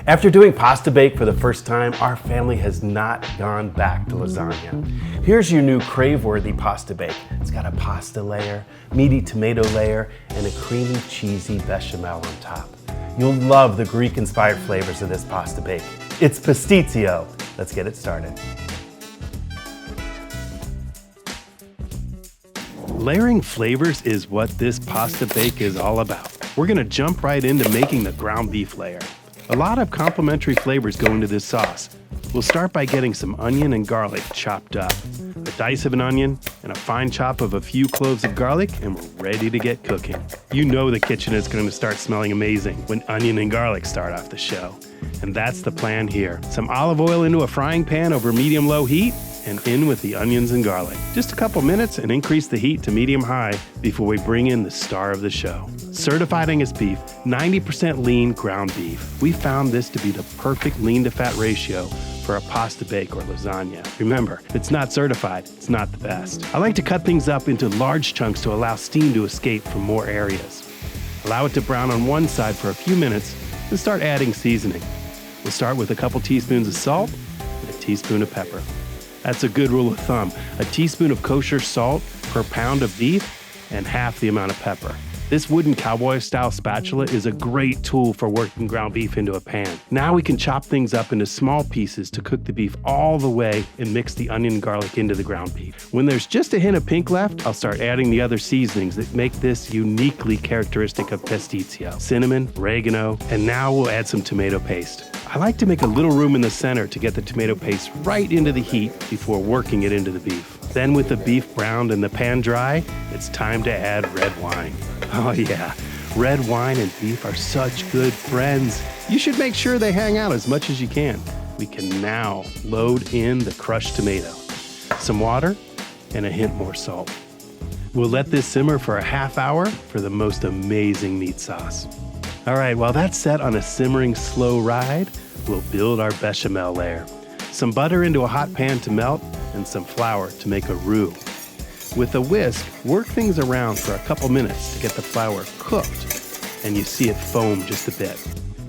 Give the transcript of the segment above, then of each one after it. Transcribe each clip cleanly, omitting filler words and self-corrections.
After doing pasta bake for the first time, our family has not gone back to lasagna. Here's your new crave-worthy pasta bake. It's got a pasta layer, meaty tomato layer, and a creamy, cheesy bechamel on top. You'll love the Greek-inspired flavors of this pasta bake. It's Pastitsio. Let's get it started. Layering flavors is what this pasta bake is all about. We're gonna jump right into making the ground beef layer. A lot of complementary flavors go into this sauce. We'll start by getting some onion and garlic chopped up, a dice of an onion, and a fine chop of a few cloves of garlic, and we're ready to get cooking. You know the kitchen is going to start smelling amazing when onion and garlic start off the show. And that's the plan here. Some olive oil into a frying pan over medium-low heat, and in with the onions and garlic. Just a couple minutes and increase the heat to medium-high before we bring in the star of the show. Certified Angus Beef, 90% lean ground beef. We found this to be the perfect lean-to-fat ratio for a pasta bake or lasagna. Remember, if it's not certified, it's not the best. I like to cut things up into large chunks to allow steam to escape from more areas. Allow it to brown on one side for a few minutes, and start adding seasoning. We'll start with a couple teaspoons of salt and a teaspoon of pepper. That's a good rule of thumb. A teaspoon of kosher salt per pound of beef and half the amount of pepper. This wooden cowboy-style spatula is a great tool for working ground beef into a pan. Now we can chop things up into small pieces to cook the beef all the way and mix the onion and garlic into the ground beef. When there's just a hint of pink left, I'll start adding the other seasonings that make this uniquely characteristic of Pastitsio. Cinnamon, oregano, and now we'll add some tomato paste. I like to make a little room in the center to get the tomato paste right into the heat before working it into the beef. Then with the beef browned and the pan dry, it's time to add red wine. Oh yeah, red wine and beef are such good friends. You should make sure they hang out as much as you can. We can now load in the crushed tomato, some water, and a hint more salt. We'll let this simmer for a half hour for the most amazing meat sauce. All right, while that's set on a simmering slow ride, we'll build our bechamel layer. Some butter into a hot pan to melt, and some flour to make a roux. With a whisk, work things around for a couple minutes to get the flour cooked, and you see it foam just a bit.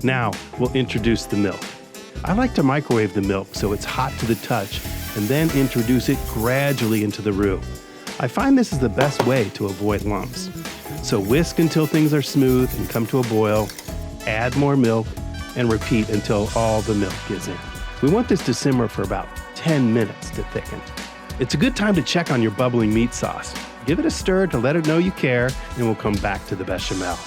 Now, we'll introduce the milk. I like to microwave the milk so it's hot to the touch, and then introduce it gradually into the roux. I find this is the best way to avoid lumps. So whisk until things are smooth and come to a boil, add more milk, and repeat until all the milk is in. We want this to simmer for about 10 minutes to thicken. It's a good time to check on your bubbling meat sauce. Give it a stir to let it know you care, and we'll come back to the bechamel.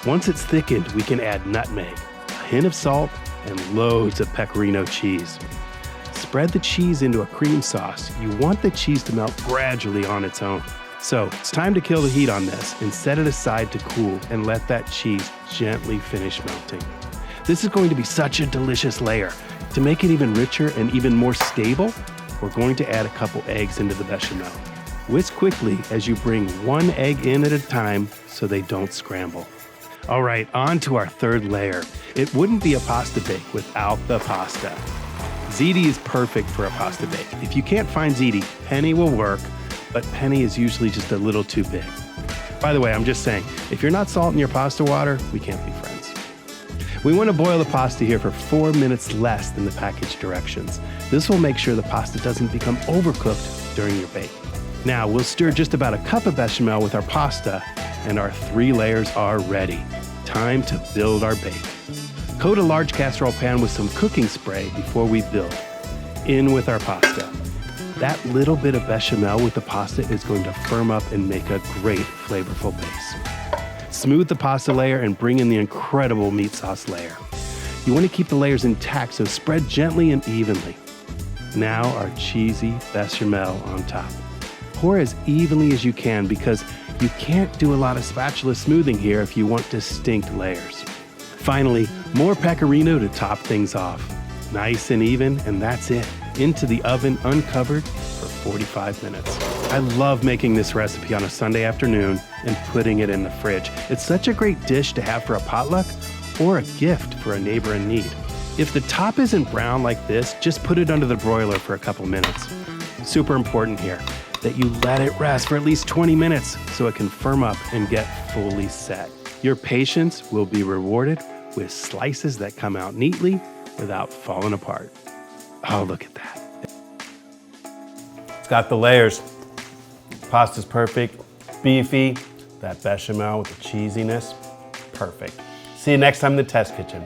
Once it's thickened, we can add nutmeg, a hint of salt, and loads of pecorino cheese. Spread the cheese into a cream sauce. You want the cheese to melt gradually on its own. So it's time to kill the heat on this and set it aside to cool and let that cheese gently finish melting. This is going to be such a delicious layer. To make it even richer and even more stable, we're going to add a couple eggs into the bechamel. Whisk quickly as you bring one egg in at a time so they don't scramble. All right, on to our third layer. It wouldn't be a pasta bake without the pasta. Ziti is perfect for a pasta bake. If you can't find ziti, penne will work, but penne is usually just a little too big. By the way, I'm just saying, if you're not salting your pasta water, we can't be friends. We want to boil the pasta here for 4 minutes less than the package directions. This will make sure the pasta doesn't become overcooked during your bake. Now, we'll stir just about a cup of bechamel with our pasta, and our 3 layers are ready. Time to build our bake. Coat a large casserole pan with some cooking spray before we build. In with our pasta. That little bit of bechamel with the pasta is going to firm up and make a great flavorful base. Smooth the pasta layer and bring in the incredible meat sauce layer. You want to keep the layers intact, so spread gently and evenly. Now our cheesy bechamel on top. Pour as evenly as you can because you can't do a lot of spatula smoothing here if you want distinct layers. Finally, more pecorino to top things off. Nice and even, and that's it. Into the oven uncovered for 45 minutes. I love making this recipe on a Sunday afternoon and putting it in the fridge. It's such a great dish to have for a potluck or a gift for a neighbor in need. If the top isn't brown like this, just put it under the broiler for a couple minutes. Super important here that you let it rest for at least 20 minutes so it can firm up and get fully set. Your patience will be rewarded with slices that come out neatly without falling apart. Oh, look at that. It's got the layers. Pasta's perfect, beefy, that bechamel with the cheesiness, perfect. See you next time in the test kitchen.